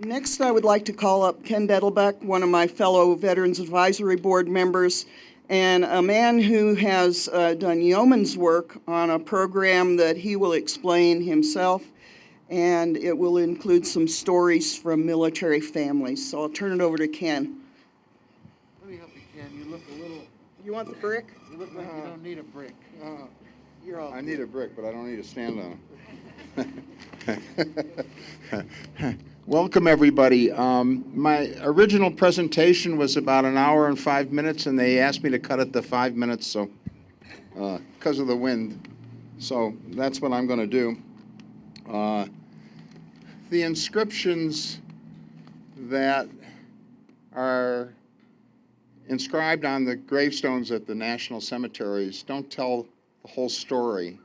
Next, I would like to call up Ken Dettelbeck, one of my fellow Veterans Advisory Board members, and a man who has done yeoman's work on a program that he will explain himself, and it will include some stories from military families. So I'll turn it over to Ken. Let me help you, Ken. You look a little... You want the brick? You look like you don't need a brick. You're all I need a brick, but I don't need to stand on it. Welcome, everybody. My original presentation was about an hour and 5 minutes, and they asked me to cut it to 5 minutes, so because of the wind. So that's what I'm going to do. The inscriptions that are inscribed on the gravestones at the national cemeteries don't tell the whole story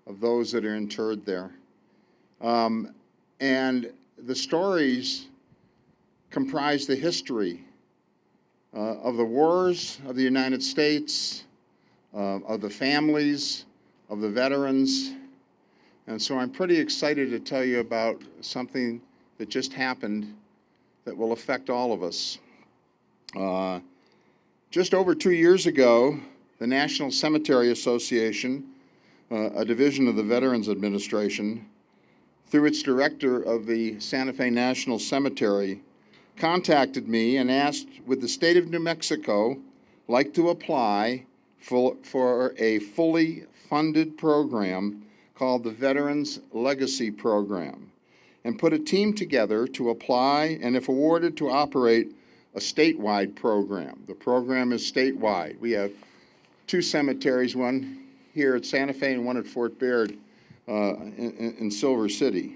of those that are interred there. And the stories comprise the history of the wars of the United States, of the families, of the veterans. And so I'm pretty excited to tell you about something that just happened that will affect all of us. Just over 2 years ago, the National Cemetery Association, a division of the Veterans Administration, through its director of the Santa Fe National Cemetery, contacted me and asked, would the state of New Mexico like to apply for a fully funded program called the Veterans Legacy Program, and put a team together to apply and, if awarded, to operate a statewide program. The program is statewide. We have 2 cemeteries, one here at Santa Fe and one at Fort Baird in Silver City.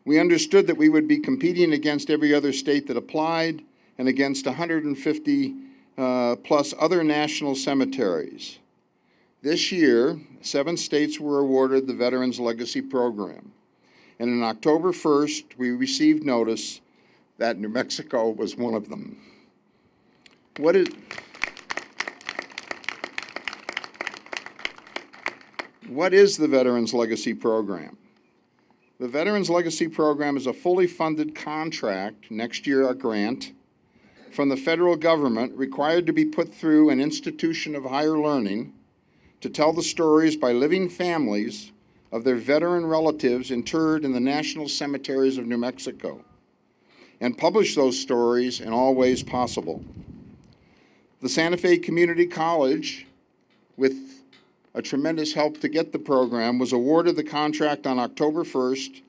We understood that we would be competing against every other state that applied and against 150 plus other national cemeteries. This year, 7 states were awarded the Veterans Legacy Program. And on October 1st, we received notice that New Mexico was one of them. What is the Veterans Legacy Program? The Veterans Legacy Program is a fully funded contract, next year a grant, from the federal government required to be put through an institution of higher learning to tell the stories by living families of their veteran relatives interred in the national cemeteries of New Mexico, and publish those stories in all ways possible. The Santa Fe Community College, with a tremendous help to get the program, was awarded the contract on October 1st.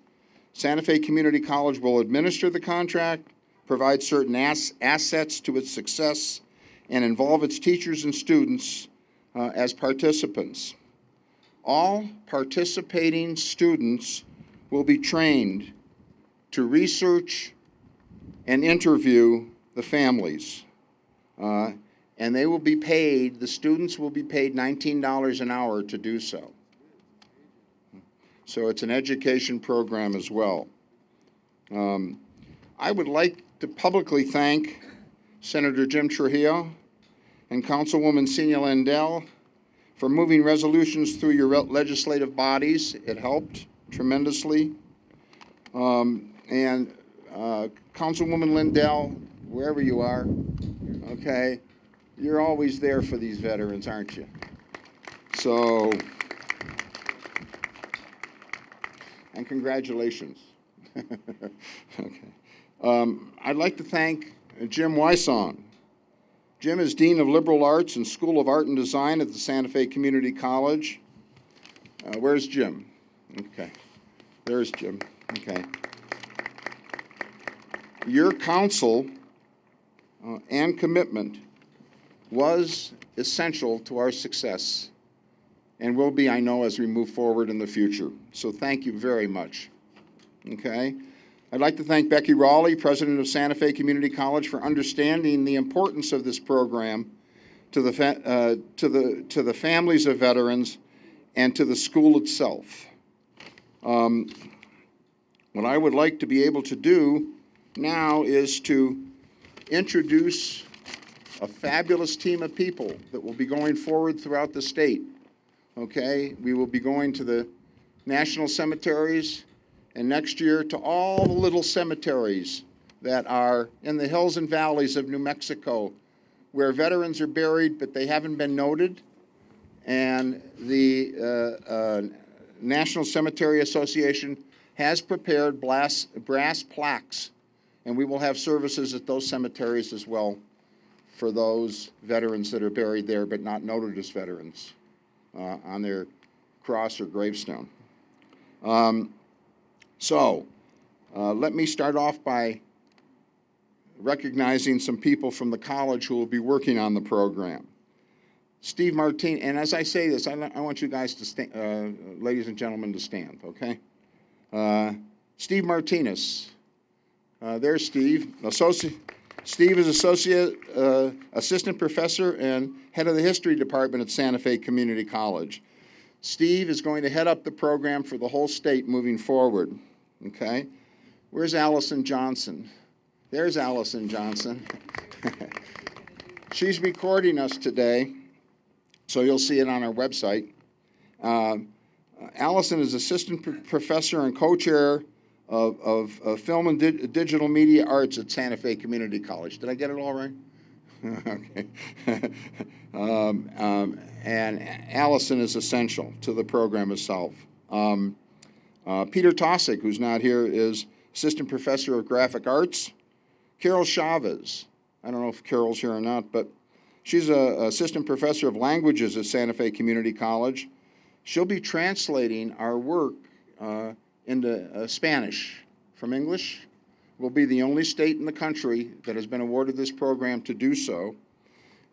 Santa Fe Community College will administer the contract, provide certain assets to its success, and involve its teachers and students as participants. All participating students will be trained to research and interview the families. And they will be paid, the students will be paid $19 an hour to do so. So it's an education program as well. I would like to publicly thank Senator Jim Trujillo and Councilwoman Senia Lindell for moving resolutions through your legislative bodies. It helped tremendously. Councilwoman Lindell, wherever you are, okay, you're always there for these veterans, aren't you? So, and congratulations. Okay. I'd like to thank Jim Wysong. Jim is Dean of Liberal Arts and School of Art and Design at the Santa Fe Community College. Where's Jim? Okay, there's Jim. Okay. Your counsel and commitment was essential to our success and will be, I know, as we move forward in the future. So thank you very much. Okay. I'd like to thank Becky Raleigh, President of Santa Fe Community College, for understanding the importance of this program to the families of veterans and to the school itself. What I would like to be able to do now is to introduce a fabulous team of people that will be going forward throughout the state. Okay, we will be going to the national cemeteries And next year to all the little cemeteries that are in the hills and valleys of New Mexico where veterans are buried but they haven't been noted. And the National Cemetery Association has prepared brass plaques, and we will have services at those cemeteries as well for those veterans that are buried there but not noted as veterans on their cross or gravestone. Let me start off by recognizing some people from the college who will be working on the program. Steve Martinez, and as I say this, I want you guys to stand, ladies and gentlemen, to stand, okay? Steve Martinez, there's Steve. Steve is assistant professor and head of the history department at Santa Fe Community College. Steve is going to head up the program for the whole state moving forward, okay? Where's Allison Johnson? There's Allison Johnson. She's recording us today, so you'll see it on our website. Allison is assistant professor and co-chair of film and digital media arts at Santa Fe Community College. Did I get it all right? Okay. And Allison is essential to the program itself. Peter Tosick, who's not here, is assistant professor of graphic arts. Carol Chavez, I don't know if Carol's here or not, but she's an assistant professor of languages at Santa Fe Community College. She'll be translating our work into Spanish from English. We'll be the only state in the country that has been awarded this program to do so.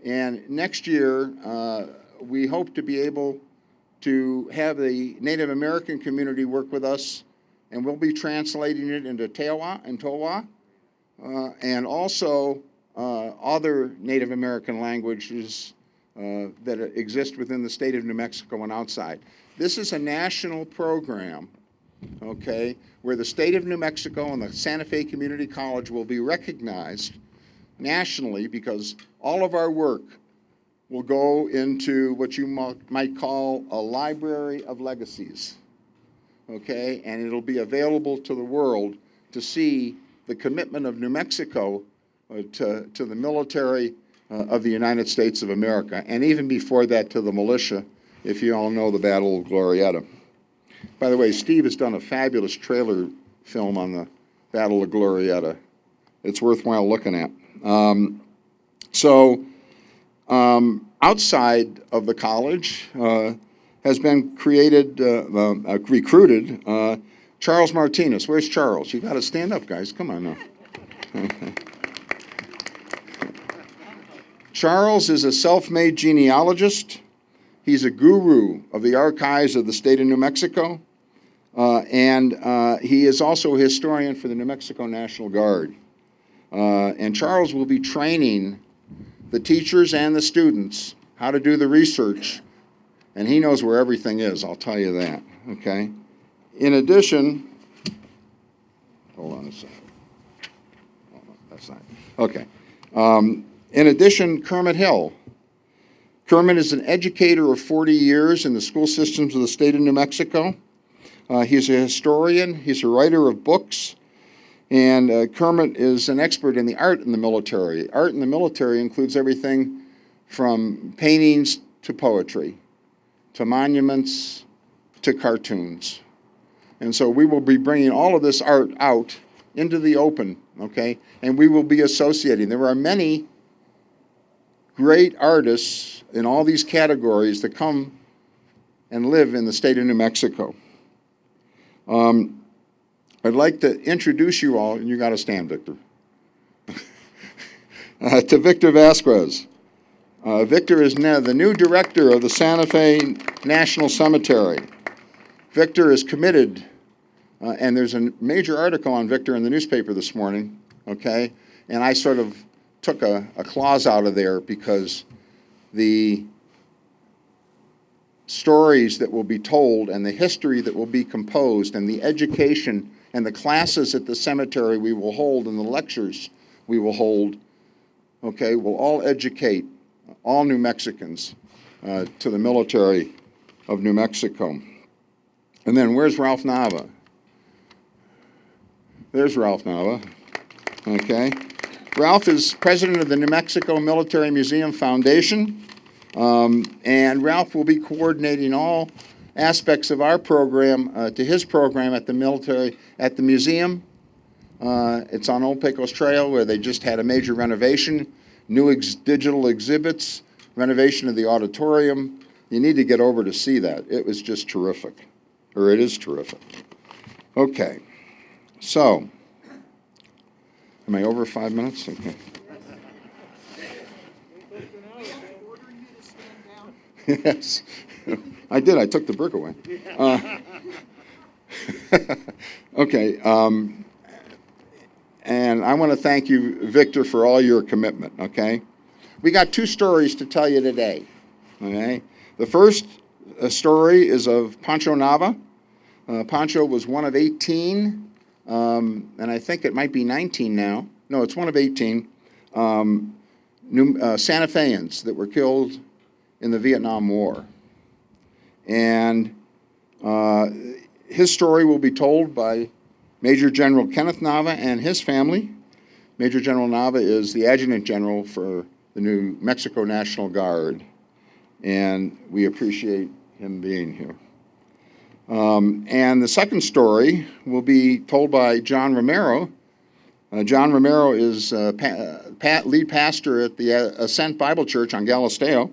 And next year, we hope to be able to have the Native American community work with us, and we'll be translating it into Tewa and Towa, and also other Native American languages that exist within the state of New Mexico and outside. This is a national program, okay, where the state of New Mexico and the Santa Fe Community College will be recognized nationally because all of our work will go into what you might call a library of legacies, okay, and it'll be available to the world to see the commitment of New Mexico to the military of the United States of America, and even before that to the militia, if you all know the Battle of Glorieta. By the way, Steve has done a fabulous trailer film on the Battle of Glorieta. It's worthwhile looking at. Outside of the college has been recruited Charles Martinez. Where's Charles? You got to stand up, guys. Come on now. Charles is a self-made genealogist. He's a guru of the archives of the state of New Mexico, and he is also a historian for the New Mexico National Guard. And Charles will be training the teachers and the students how to do the research, and he knows where everything is, I'll tell you that, okay? In addition, hold on a second. Oh, no, that's not, okay. In addition, Kermit Hill. Kermit is an educator of 40 years in the school systems of the state of New Mexico. He's a historian, he's a writer of books, and Kermit is an expert in the art in the military. Art in the military includes everything from paintings to poetry, to monuments, to cartoons. And so we will be bringing all of this art out into the open, okay? And we will be associating. There are many great artists in all these categories that come and live in the state of New Mexico. I'd like to introduce you all, and you got to stand, Victor, to Victor Vasquez. Victor is now the new director of the Santa Fe National Cemetery. Victor is committed, and there's a major article on Victor in the newspaper this morning, okay? And I sort of took a clause out of there because the stories that will be told and the history that will be composed and the education and the classes at the cemetery we will hold and the lectures we will hold, okay, will all educate all New Mexicans to the military of New Mexico. And then where's Ralph Nava? There's Ralph Nava. Okay. Ralph is president of the New Mexico Military Museum Foundation, and Ralph will be coordinating all aspects of our program to his program at the museum. It's on Old Pecos Trail, where they just had a major renovation, new digital exhibits, renovation of the auditorium. You need to get over to see that. It was just terrific, or it is terrific. Okay, so, am I over 5 minutes? Okay. Yes, I did. I took the brick away. Okay, and I want to thank you, Victor, for all your commitment, okay? We got 2 stories to tell you today, okay? The first story is of Pancho Nava. Pancho was one of 18, and I think it might be 19 now. No, it's one of 18 Santa Feans that were killed in the Vietnam War. And his story will be told by Major General Kenneth Nava and his family. Major General Nava is the Adjutant General for the New Mexico National Guard, and we appreciate him being here. And the second story will be told by John Romero. John Romero is lead pastor at the Ascent Bible Church on Galisteo.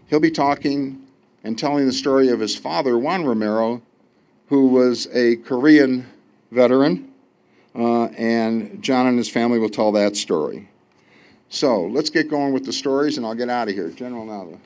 He'll be talking and telling the story of his father, Juan Romero, who was a Korean veteran, and John and his family will tell that story. So let's get going with the stories, and I'll get out of here. General Nava.